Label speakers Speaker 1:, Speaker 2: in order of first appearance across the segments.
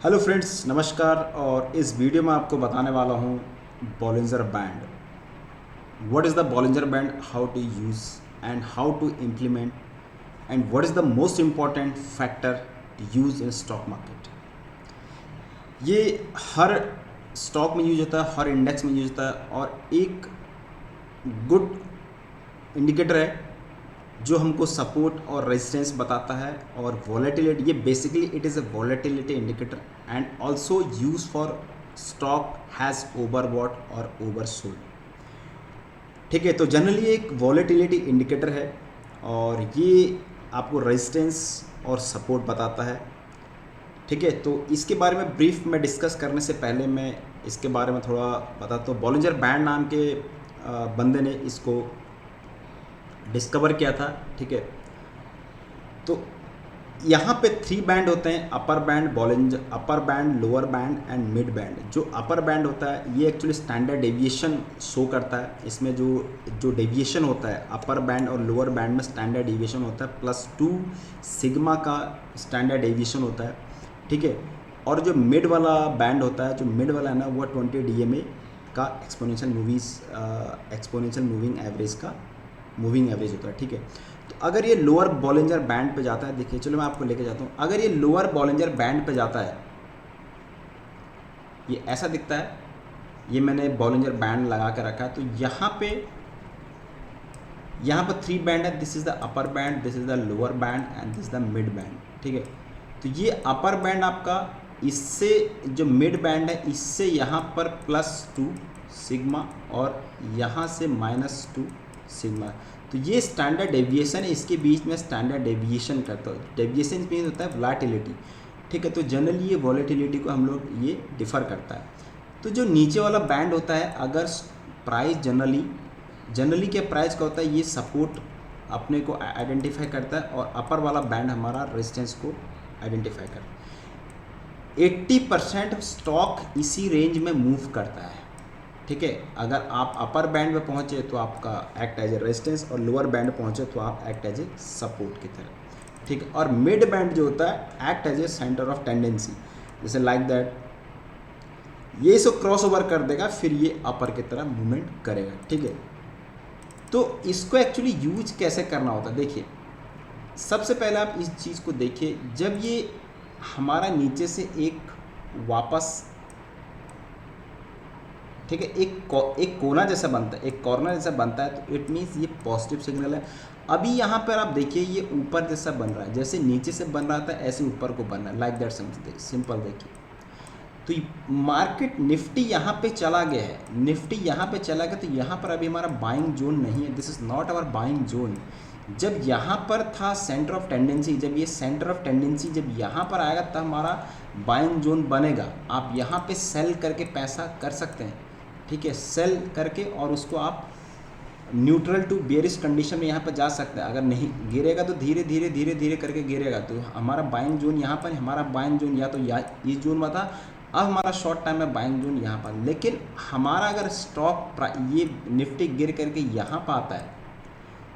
Speaker 1: Hello friends, नमस्कार। और इस वीडियो में आपको बताने वाला हूँ Bollinger band. What is the Bollinger band, how to use and how to implement and what is the most important factor to use in stock market. ये हर स्टॉक में यूज होता है, हर इंडेक्स में यूज होता है और एक गुड इंडिकेटर है जो हमको सपोर्ट और रेजिस्टेंस बताता है। और वॉलेटिलिटी, ये basically it is a volatility indicator and also use for stock has overbought और ओवरसोल्ड। ठीक है, तो जनरली एक वॉलेटिलिटी इंडिकेटर है और ये आपको रेजिस्टेंस और सपोर्ट बताता है। ठीक है, तो इसके बारे में ब्रीफ में डिस्कस करने से पहले मैं इसके बारे में थोड़ा बताता हूँ। बॉलिंजर बैंड नाम के बंदे ने इसको डिस्कवर किया था। ठीक है, तो यहाँ पे 3 बैंड होते हैं, upper band, Bollinger upper band, lower band and mid band. जो अपर बैंड होता है ये एक्चुअली स्टैंडर्ड डेविएशन शो करता है। इसमें जो जो डेविएशन होता है अपर बैंड और लोअर बैंड में स्टैंडर्ड डेविएशन होता है +2 सिग्मा का स्टैंडर्ड डेविएशन होता है। ठीक है, और जो मिड वाला बैंड होता है, जो मिड वाला है ना, वो 20 DMA का एक्सपोनेंशियल मूविंग एवरेज होता है। ठीक है, तो अगर ये लोअर बॉलिंजर बैंड पे जाता है, देखिए चलो मैं आपको लेके जाता हूँ। अगर ये लोअर बॉलिंजर बैंड पे जाता है, ये ऐसा दिखता है। ये मैंने बॉलिंजर बैंड लगा के रखा है। तो यहाँ पर 3 बैंड है। This is the upper band, this is the lower band and this is the mid band. ठीक है, तो ये अपर बैंड आपका, इससे जो मिड बैंड है इससे यहाँ पर +2 सिग्मा और यहाँ से -2 सिग्मा। तो ये स्टैंडर्ड डेविएशन है, इसके बीच में स्टैंडर्ड डेविएशन करता है। डेविएशन मीन होता है वॉलेटिलिटी। ठीक है, तो जनरली ये वॉलेटिलिटी को हम लोग ये डिफ़र करता है। तो जो नीचे वाला बैंड होता है, अगर प्राइस जनरली क्या प्राइस का होता है, ये सपोर्ट अपने को आइडेंटिफाई करता है और अपर वाला बैंड हमारा रेजिस्टेंस को आइडेंटिफाई करता है। 80% स्टॉक इसी रेंज में मूव करता है। ठीक है, अगर आप अपर बैंड में पहुंचे तो आपका एक्ट एज ए रेजिस्टेंस और लोअर बैंड पहुंचे तो आप एक्ट एज ए सपोर्ट की तरह। ठीक है, और मिड बैंड जो होता है act as a centre of tendency, जैसे लाइक दैट ये इसको क्रॉस ओवर कर देगा, फिर ये अपर की तरह मूवमेंट करेगा। ठीक है, तो इसको एक्चुअली यूज कैसे करना होता है, देखिए सबसे पहले आप इस चीज़ को देखिए। जब ये हमारा नीचे से एक वापस, ठीक है, एक कोना जैसा बनता है, एक कॉर्नर जैसा बनता है, तो इट मीन्स ये पॉजिटिव सिग्नल है। अभी यहाँ पर आप देखिए ये ऊपर जैसा बन रहा है, जैसे नीचे से बन रहा था ऐसे ऊपर को बन रहा है, लाइक दैट सिंपल। देखिए तो मार्केट निफ्टी यहाँ पे चला गया है, निफ्टी यहाँ पे चला गया, तो यहाँ पर अभी हमारा बाइंग जोन नहीं है। This is not our buying zone. जब यहाँ पर था सेंटर ऑफ टेंडेंसी, जब ये सेंटर ऑफ टेंडेंसी जब यहाँ पर आएगा तब हमारा बाइंग जोन बनेगा। आप यहाँ पे सेल करके पैसा कर सकते हैं। ठीक है, सेल करके और उसको आप न्यूट्रल टू बेयरिश कंडीशन में यहाँ पर जा सकते हैं। अगर नहीं गिरेगा तो धीरे धीरे करके गिरेगा। तो हमारा बाइंग जोन यहाँ पर, हमारा बाइंग जोन या तो इस जोन में था, अब हमारा शॉर्ट टाइम में बाइंग जोन यहाँ पर। लेकिन हमारा अगर स्टॉक ये निफ्टी गिर करके यहाँ पर आता है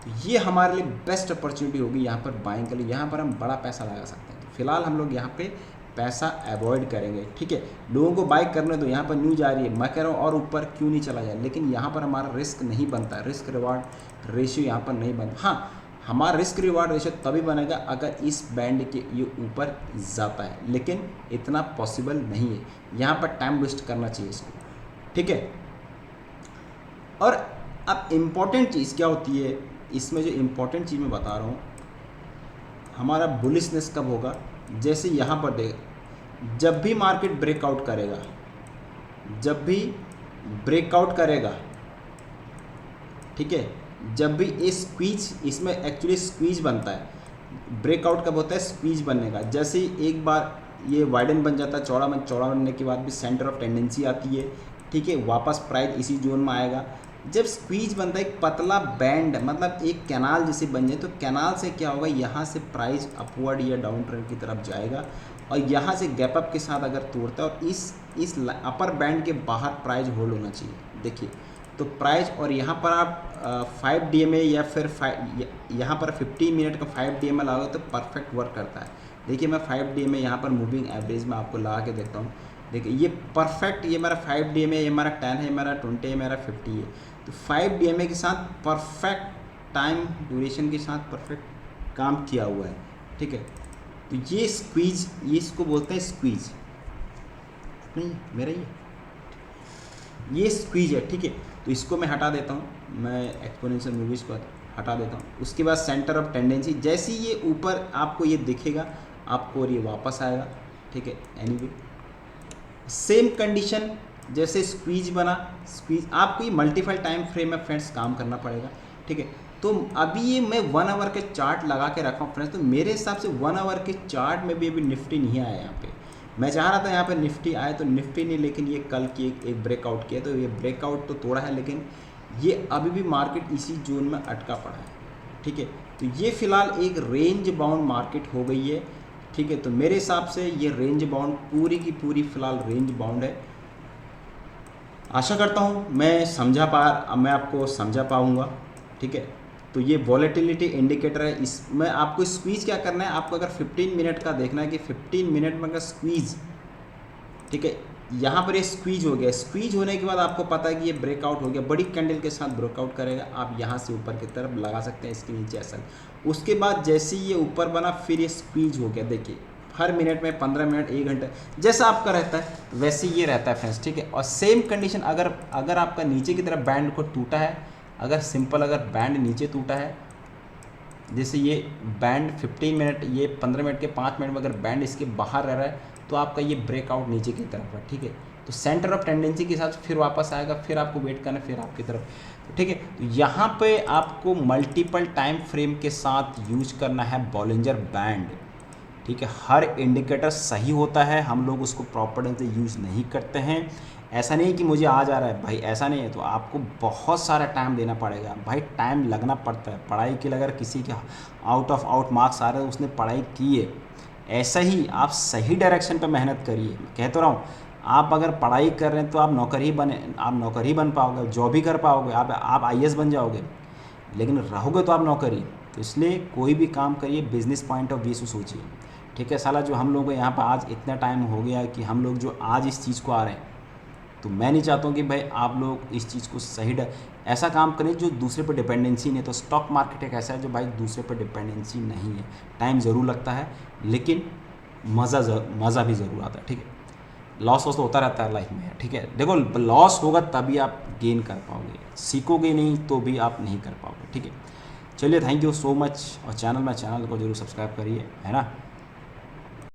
Speaker 1: तो ये हमारे लिए बेस्ट अपॉर्चुनिटी होगी यहाँ पर बाइंग के लिए। यहाँ पर हम बड़ा पैसा लगा सकते हैं। तो फिलहाल हम लोग यहाँ पे पैसा अवॉइड करेंगे। ठीक है, लोगों को बाई करने दो। यहाँ पर न्यूज आ रही है, मैं कह रहा हूँ और ऊपर क्यों नहीं चला जाए, लेकिन यहाँ पर हमारा रिस्क नहीं बनता, रिस्क रिवार्ड रेशियो यहाँ पर नहीं बनता। हाँ, हमारा रिस्क रिवार्ड रेशियो तभी बनेगा अगर इस बैंड के ये ऊपर जाता है, लेकिन इतना पॉसिबल नहीं है। यहाँ पर टाइम वेस्ट करना चाहिए इसको। ठीक है, और अब इम्पॉर्टेंट चीज़ क्या होती है इसमें, जो इम्पॉर्टेंट चीज़ मैं बता रहा हूँ, हमारा बुलिशनेस कब होगा, जैसे यहाँ पर देख, जब भी मार्केट ब्रेकआउट करेगा, जब भी ब्रेकआउट करेगा, ठीक है, जब भी ये स्क्वीज, इसमें एक्चुअली स्क्वीज बनता है। ब्रेकआउट कब होता है, स्क्वीज बनने का। जैसे एक बार ये वाइडन बन जाता है, चौड़ा बनने के बाद भी सेंटर ऑफ टेंडेंसी आती है। ठीक है, वापस प्राइस इसी जोन में आएगा। जब स्क्वीज बनता है, एक पतला बैंड, मतलब एक कैनाल जैसे बन जाए, तो कैनाल से क्या होगा, यहाँ से प्राइस अपवर्ड या डाउन ट्रेंड की तरफ जाएगा और यहाँ से गैप अप के साथ अगर तोड़ता है और इस अपर बैंड के बाहर प्राइस होल्ड होना चाहिए। देखिए तो प्राइस, और यहाँ पर आप 5 DMA या फिर यहाँ पर 15 मिनट का 5 DMA लगाओ तो परफेक्ट वर्क करता है। देखिए मैं 5 डे में यहाँ पर मूविंग एवरेज में आपको लगा के देखता हूँ। देखिए ये परफेक्ट, ये मेरा 5 डे में, ये मेरा 10 है, मेरा 20 है, मेरा 50 है। तो 5 डे के साथ परफेक्ट टाइम ड्यूरेशन के साथ परफेक्ट काम किया हुआ है, ठीक है। तो ये स्क्वीज, ये इसको बोलते हैं स्क्वीज, नहीं मेरा ये स्क्वीज है, ठीक है। तो इसको मैं हटा देता हूँ, मैं एक्सपोनेंशियल मूवीज़ को हटा देता हूँ। उसके बाद सेंटर ऑफ टेंडेंसी, जैसे ही ये ऊपर आपको ये दिखेगा आपको और ये वापस आएगा, ठीक है। एनीवे सेम कंडीशन जैसे स्क्वीज बना, स्क्वीज आपको ये मल्टीपल टाइम फ्रेम में फ्रेंड्स काम करना पड़ेगा, ठीक है। तो अभी ये मैं 1 आवर के चार्ट लगा के रखा हूँ फ्रेंड्स। तो मेरे हिसाब से 1 आवर के चार्ट में भी अभी निफ्टी नहीं आया यहाँ पे। मैं चाह रहा था यहाँ पे निफ्टी आए, तो निफ्टी नहीं, लेकिन ये कल की एक ब्रेकआउट किया, तो ये ब्रेकआउट तो तोड़ा है, लेकिन ये अभी भी मार्केट इसी जोन में अटका पड़ा है, ठीक है। तो ये फिलहाल एक रेंज बाउंड मार्केट हो गई है, ठीक है। तो मेरे हिसाब से ये रेंज बाउंड पूरी की पूरी फिलहाल रेंज बाउंड है। आशा करता हूँ मैं आपको समझा पाऊँगा, ठीक है। तो ये वॉलेटिलिटी इंडिकेटर है, इसमें आपको स्क्वीज़ क्या करना है, आपको अगर 15 मिनट का देखना है कि 15 मिनट में अगर स्क्वीज़, ठीक है, यहाँ पर ये स्क्वीज हो गया। स्क्वीज होने के बाद आपको पता है कि ये ब्रेकआउट हो गया, बड़ी कैंडल के साथ ब्रेकआउट करेगा, आप यहाँ से ऊपर की तरफ लगा सकते हैं, इसके नीचे ऐसा। उसके बाद जैसे ही ये ऊपर बना फिर ये स्क्वीज हो गया, देखिए हर मिनट में 15 मिनट 1 घंटा जैसा आपका रहता है वैसे ये रहता है फ्रेंड्स, ठीक है। और सेम कंडीशन अगर आपका नीचे की तरफ बैंड को टूटा है, अगर सिंपल अगर बैंड नीचे टूटा है, जैसे ये बैंड 15 मिनट, ये 15 मिनट के 5 मिनट में अगर बैंड इसके बाहर रह रहा है तो आपका ये ब्रेकआउट नीचे की तरफ है, ठीक है। तो सेंटर ऑफ टेंडेंसी के साथ फिर वापस आएगा, फिर आपको वेट करना है, फिर आपकी तरफ, ठीक है। तो यहाँ पे आपको मल्टीपल टाइम फ्रेम के साथ यूज करना है बॉलिंजर बैंड, ठीक है। हर इंडिकेटर सही होता है, हम लोग उसको प्रॉपर ढंग से यूज़ नहीं करते हैं। ऐसा नहीं कि मुझे आ जा रहा है भाई, ऐसा नहीं है। तो आपको बहुत सारा टाइम देना पड़ेगा भाई, टाइम लगना पड़ता है पढ़ाई के लिए। अगर किसी के आउट मार्क्स आ रहे हैं उसने पढ़ाई की है, ऐसा ही आप सही डायरेक्शन पर मेहनत करिए। कह तो रहा हूँ, आप अगर पढ़ाई कर रहे हैं तो आप नौकर ही बन पाओगे, जॉब ही कर पाओगे, आप IAS बन जाओगे, लेकिन रहोगे तो आप नौकरी। तो इसलिए कोई भी काम करिए बिजनेस पॉइंट ऑफ व्यू से सोचिए, ठीक है। साला जो हम लोग यहाँ पर आज इतना टाइम हो गया है कि हम लोग जो आज इस चीज़ को आ रहे हैं, तो मैं नहीं चाहता हूँ कि भाई आप लोग इस चीज़ को ऐसा काम करें जो दूसरे पर डिपेंडेंसी नहीं है। तो स्टॉक मार्केट एक ऐसा है जो भाई दूसरे पर डिपेंडेंसी नहीं है। टाइम ज़रूर लगता है लेकिन मज़ा भी ज़रूर आता है, ठीक है। लॉस तो होता रहता है लाइफ में, ठीक है। देखो लॉस होगा तभी आप गेन कर पाओगे, सीखोगे नहीं तो भी आप नहीं कर पाओगे, ठीक है। चलिए, थैंक यू सो मच। और चैनल को जरूर सब्सक्राइब करिए, है ना।